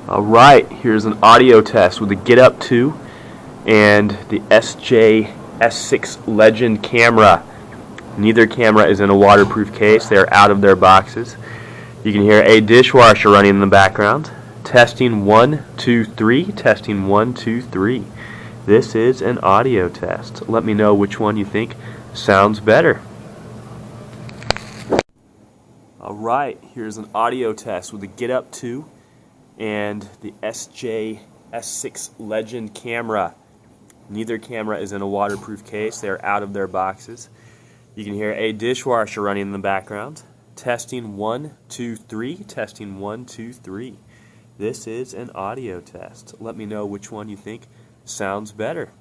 Alright, here's an audio test with the GitUp2 and the SJCam S6 Legend camera. Neither camera is in a waterproof case. They are out of their boxes. You can hear a dishwasher running in the background. Testing 1, 2, 3. Testing 1, 2, 3. This is an audio test. Let me know which one you think sounds better. Alright, here's an audio test with the GitUp2 and the SJCam S6 Legend camera. Neither camera is in a waterproof case. They are out of their boxes. You can hear a dishwasher running in the background. Testing 1, 2, 3. Testing 1, 2, 3. This is an audio test. Let me know which one you think sounds better.